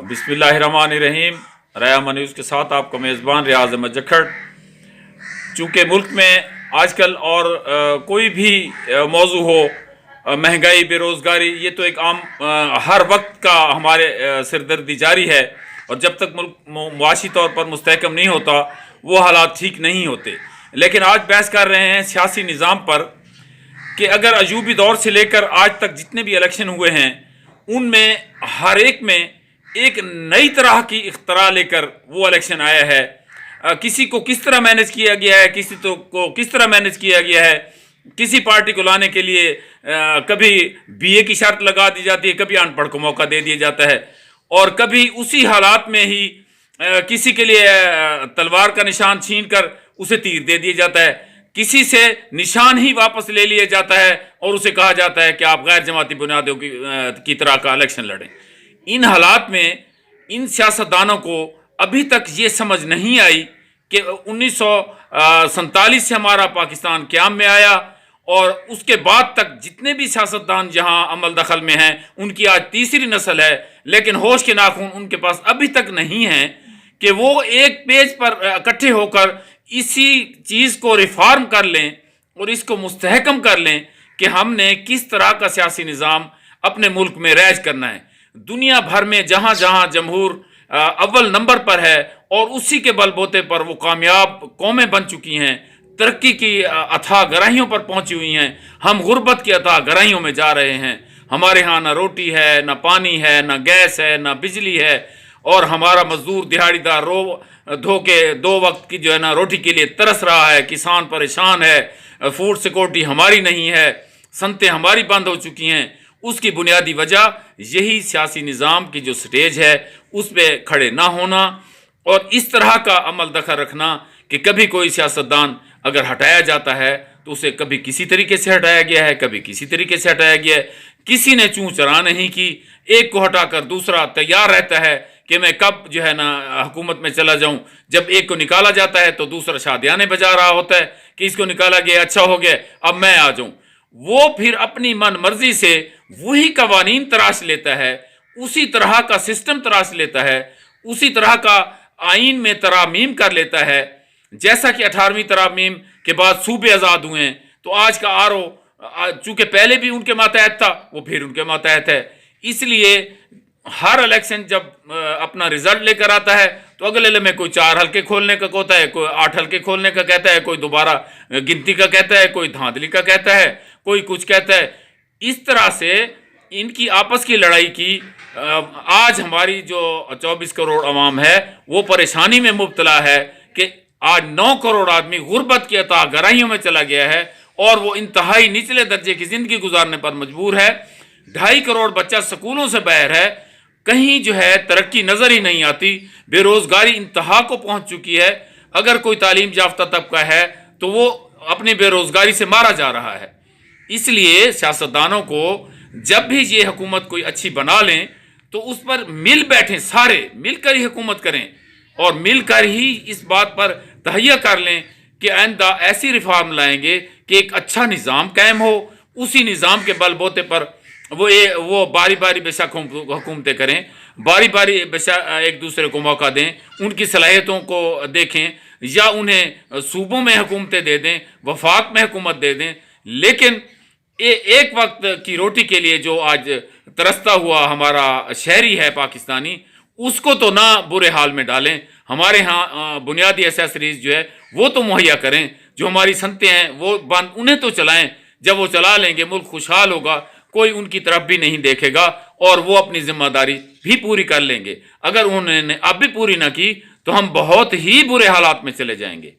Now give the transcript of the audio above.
بسم اللہ الرحمن الرحیم۔ ریاما نیوز کے ساتھ آپ کا میزبان ریاض احمد جکھڑ۔ چونکہ ملک میں آج کل اور کوئی بھی موضوع ہو، مہنگائی، بے روزگاری، یہ تو ایک عام ہر وقت کا ہمارے سردردی جاری ہے، اور جب تک ملک معاشی طور پر مستحکم نہیں ہوتا وہ حالات ٹھیک نہیں ہوتے۔ لیکن آج بحث کر رہے ہیں سیاسی نظام پر کہ اگر ایوبی دور سے لے کر آج تک جتنے بھی الیکشن ہوئے ہیں ان میں ہر ایک میں ایک نئی طرح کی اختراع لے کر وہ الیکشن آیا ہے۔ کسی کو کس طرح مینج کیا گیا ہے، کسی کو کس طرح مینج کیا گیا ہے۔ کسی پارٹی کو لانے کے لیے کبھی بی اے کی شرط لگا دی جاتی ہے، کبھی ان پڑھ کو موقع دے دیا جاتا ہے، اور کبھی اسی حالات میں ہی کسی کے لیے تلوار کا نشان چھین کر اسے تیر دے دیا جاتا ہے، کسی سے نشان ہی واپس لے لیا جاتا ہے اور اسے کہا جاتا ہے کہ آپ غیر جماعتی بنیادوں کی طرح کا الیکشن لڑیں۔ ان حالات میں ان سیاستدانوں کو ابھی تک یہ سمجھ نہیں آئی کہ 1947 سے ہمارا پاکستان قیام میں آیا، اور اس کے بعد تک جتنے بھی سیاستدان جہاں عمل دخل میں ہیں ان کی آج تیسری نسل ہے، لیکن ہوش کے ناخن ان کے پاس ابھی تک نہیں ہیں کہ وہ ایک پیج پر اکٹھے ہو کر اسی چیز کو ریفارم کر لیں اور اس کو مستحکم کر لیں کہ ہم نے کس طرح کا سیاسی نظام اپنے ملک میں رائج کرنا ہے۔ دنیا بھر میں جہاں جہاں جمہور اول نمبر پر ہے اور اسی کے بل بوتے پر وہ کامیاب قومیں بن چکی ہیں، ترقی کی اتھاہ گہرائیوں پر پہنچی ہوئی ہیں، ہم غربت کی اتھاہ گہرائیوں میں جا رہے ہیں۔ ہمارے ہاں نہ روٹی ہے، نہ پانی ہے، نہ گیس ہے، نہ بجلی ہے، اور ہمارا مزدور دیہڑی دار دھو کے 2 وقت کی جو ہے نا روٹی کے لیے ترس رہا ہے، کسان پریشان ہے، فوڈ سیکورٹی ہماری نہیں ہے، صنعتیں ہماری بند ہو چکی ہیں۔ اس کی بنیادی وجہ یہی سیاسی نظام کی جو سٹیج ہے اس پہ کھڑے نہ ہونا، اور اس طرح کا عمل دخل رکھنا کہ کبھی کوئی سیاستدان اگر ہٹایا جاتا ہے تو اسے کبھی کسی طریقے سے ہٹایا گیا ہے، کبھی کسی طریقے سے ہٹایا گیا ہے، کسی نے چوں چرا نہیں کی۔ ایک کو ہٹا کر دوسرا تیار رہتا ہے کہ میں کب جو ہے نا حکومت میں چلا جاؤں۔ جب ایک کو نکالا جاتا ہے تو دوسرا شادیانے بجا رہا ہوتا ہے کہ اس کو نکالا گیا، اچھا ہو گیا، اب میں آ جاؤں۔ وہ پھر اپنی من مرضی سے وہی قوانین تراش لیتا ہے، اسی طرح کا سسٹم تراش لیتا ہے، اسی طرح کا آئین میں ترامیم کر لیتا ہے۔ جیسا کہ 18ویں ترامیم کے بعد صوبے آزاد ہوئے ہیں تو آج کا RO چونکہ پہلے بھی ان کے ماتحت تھا وہ پھر ان کے ماتحت ہے۔ اس لیے ہر الیکشن جب اپنا رزلٹ لے کر آتا ہے تو اگلے لمحے کوئی 4 حلقے کھولنے کا کہتا ہے، کوئی 8 حلقے کھولنے کا کہتا ہے، کوئی دوبارہ گنتی کا کہتا ہے، کوئی دھاندلی کا کہتا ہے، کوئی کچھ کہتا ہے۔ اس طرح سے ان کی آپس کی لڑائی کی آج ہماری جو 24 کروڑ عوام ہے وہ پریشانی میں مبتلا ہے کہ آج 9 کروڑ آدمی غربت کی اتھاہ گہرائیوں میں چلا گیا ہے اور وہ انتہائی نچلے درجے کی زندگی گزارنے پر مجبور ہے۔ 2.5 کروڑ بچہ سکولوں سے باہر ہے، کہیں جو ہے ترقی نظر ہی نہیں آتی، بے روزگاری انتہا کو پہنچ چکی ہے۔ اگر کوئی تعلیم یافتہ طبقہ ہے تو وہ اپنی بے روزگاری سے مارا جا رہا ہے۔ اس لیے سیاستدانوں کو جب بھی یہ حکومت کوئی اچھی بنا لیں تو اس پر مل بیٹھیں، سارے مل کر ہی حکومت کریں، اور مل کر ہی اس بات پر تہیہ کر لیں کہ آئندہ ایسی ریفارم لائیں گے کہ ایک اچھا نظام قائم ہو، اسی نظام کے بل بوتے پر وہ باری باری بے شک حکومتیں کریں، باری باری بے شک ایک دوسرے کو موقع دیں، ان کی صلاحیتوں کو دیکھیں، یا انہیں صوبوں میں حکومتیں دے دیں، وفاق میں حکومت دے دیں، لیکن ایک وقت کی روٹی کے لیے جو آج ترستا ہوا ہمارا شہری ہے پاکستانی، اس کو تو نہ برے حال میں ڈالیں۔ ہمارے ہاں بنیادی ایسیسریز جو ہے وہ تو مہیا کریں، جو ہماری صنعتیں ہیں وہ انہیں تو چلائیں۔ جب وہ چلا لیں گے ملک خوشحال ہوگا، کوئی ان کی طرف بھی نہیں دیکھے گا، اور وہ اپنی ذمہ داری بھی پوری کر لیں گے۔ اگر انہوں نے اب بھی پوری نہ کی تو ہم بہت ہی برے حالات میں چلے جائیں گے۔